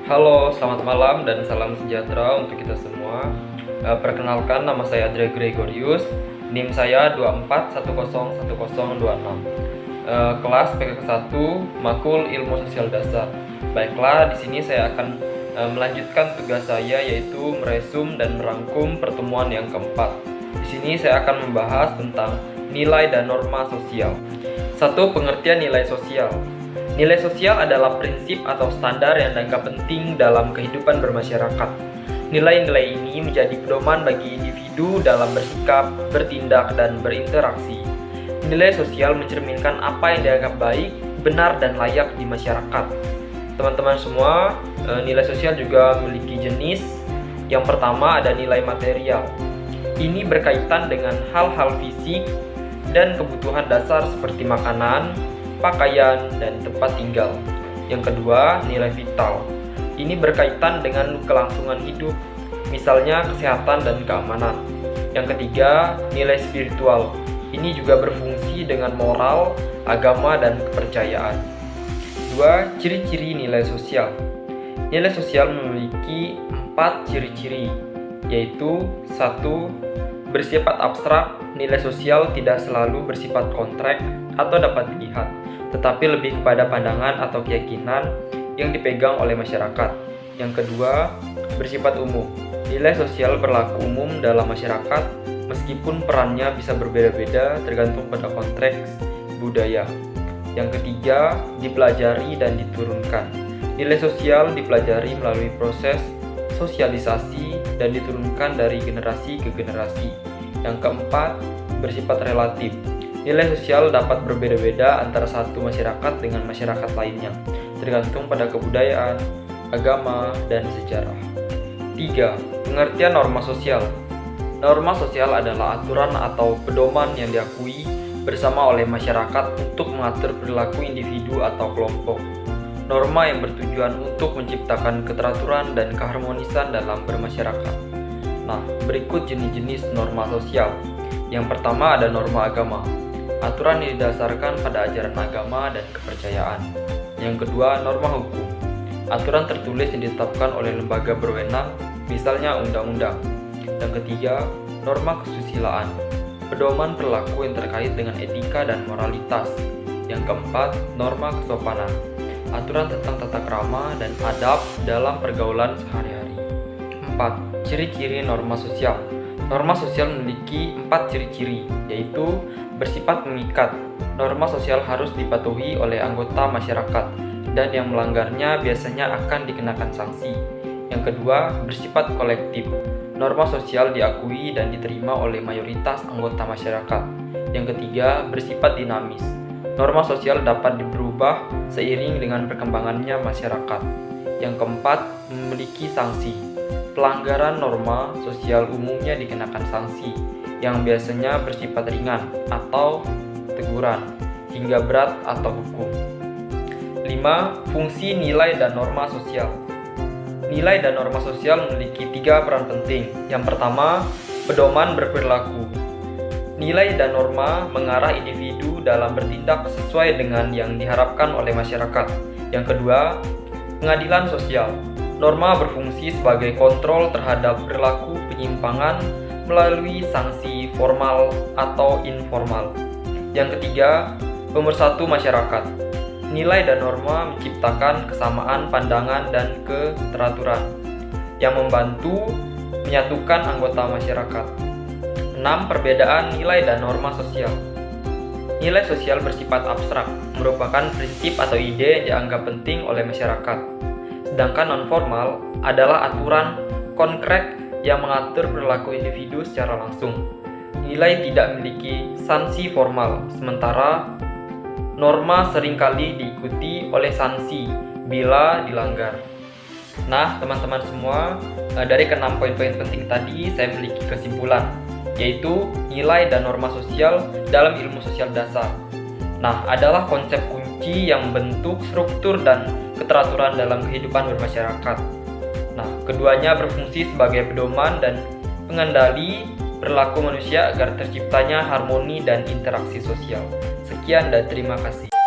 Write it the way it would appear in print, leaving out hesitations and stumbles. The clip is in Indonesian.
Halo, selamat malam dan salam sejahtera untuk kita semua. Perkenalkan, nama saya Andre Gregorius, NIM saya 24101026. Kelas PKK 1 Makul Ilmu Sosial Dasar. Baiklah, di sini saya akan melanjutkan tugas saya, yaitu meresum dan merangkum pertemuan yang keempat. Di sini saya akan membahas tentang nilai dan norma sosial. 1. Pengertian nilai sosial. Nilai sosial adalah prinsip atau standar yang dianggap penting dalam kehidupan bermasyarakat. Nilai-nilai ini menjadi pedoman bagi individu dalam bersikap, bertindak, dan berinteraksi. Nilai sosial mencerminkan apa yang dianggap baik, benar, dan layak di masyarakat. Teman-teman semua, nilai sosial juga memiliki jenis. Yang pertama ada nilai material. Ini berkaitan dengan hal-hal fisik dan kebutuhan dasar seperti makanan, pakaian, dan tempat tinggal. Yang kedua, nilai vital. Ini berkaitan dengan kelangsungan hidup, misalnya kesehatan dan keamanan. Yang ketiga, nilai spiritual. Ini juga berfungsi dengan moral, agama, dan kepercayaan. 2. Ciri-ciri nilai sosial. Nilai sosial memiliki 4 ciri-ciri, yaitu 1. Bersifat abstrak. Nilai sosial tidak selalu bersifat kontrak atau dapat dilihat, tetapi lebih kepada pandangan atau keyakinan yang dipegang oleh masyarakat. Yang kedua, bersifat umum. Nilai sosial berlaku umum dalam masyarakat, meskipun perannya bisa berbeda-beda tergantung pada konteks budaya. Yang ketiga, dipelajari dan diturunkan. Nilai sosial dipelajari melalui proses sosialisasi dan diturunkan dari generasi ke generasi. Yang keempat, bersifat relatif. Nilai sosial dapat berbeda-beda antara satu masyarakat dengan masyarakat lainnya, tergantung pada kebudayaan, agama, dan sejarah. 3. Pengertian norma sosial. Norma sosial adalah aturan atau pedoman yang diakui bersama oleh masyarakat untuk mengatur perilaku individu atau kelompok. Norma yang bertujuan untuk menciptakan keteraturan dan keharmonisan dalam bermasyarakat. Nah, berikut jenis-jenis norma sosial. Yang pertama ada norma agama. Aturan yang didasarkan pada ajaran agama dan kepercayaan. Yang kedua, norma hukum. Aturan tertulis yang ditetapkan oleh lembaga berwenang, misalnya undang-undang. Yang ketiga, norma kesusilaan. Pedoman perilaku yang terkait dengan etika dan moralitas. Yang keempat, norma kesopanan. Aturan tentang tata krama dan adab dalam pergaulan sehari-hari. 4. Ciri-ciri norma sosial. Norma sosial memiliki 4 ciri-ciri, yaitu bersifat mengikat. Norma sosial harus dipatuhi oleh anggota masyarakat, dan yang melanggarnya biasanya akan dikenakan sanksi. Yang kedua, bersifat kolektif. Norma sosial diakui dan diterima oleh mayoritas anggota masyarakat. Yang ketiga, bersifat dinamis. Norma sosial dapat berubah seiring dengan perkembangannya masyarakat. Yang keempat, memiliki sanksi. Pelanggaran norma sosial umumnya dikenakan sanksi, yang biasanya bersifat ringan atau teguran, hingga berat atau hukum. 5. Fungsi nilai dan norma sosial. Nilai dan norma sosial memiliki 3 peran penting. Yang pertama, pedoman berperilaku. Nilai dan norma mengarah individu dalam bertindak sesuai dengan yang diharapkan oleh masyarakat. Yang kedua, pengadilan sosial. Norma berfungsi sebagai kontrol terhadap perilaku penyimpangan melalui sanksi formal atau informal. Yang ketiga, pemersatu masyarakat. Nilai dan norma menciptakan kesamaan pandangan dan keteraturan yang membantu menyatukan anggota masyarakat. 6. Perbedaan nilai dan norma sosial. Nilai sosial bersifat abstrak, merupakan prinsip atau ide yang dianggap penting oleh masyarakat. Sedangkan non-formal adalah aturan konkret yang mengatur perilaku individu secara langsung. Nilai tidak memiliki sanksi formal, sementara norma seringkali diikuti oleh sanksi bila dilanggar. Nah, teman-teman semua, dari ke-6 poin-poin penting tadi saya memiliki kesimpulan, yaitu nilai dan norma sosial dalam ilmu sosial dasar. Nah, adalah konsep kunci yang membentuk struktur dan keteraturan dalam kehidupan bermasyarakat. Nah, keduanya berfungsi sebagai pedoman dan pengendali perilaku manusia agar terciptanya harmoni dan interaksi sosial. Sekian dan terima kasih.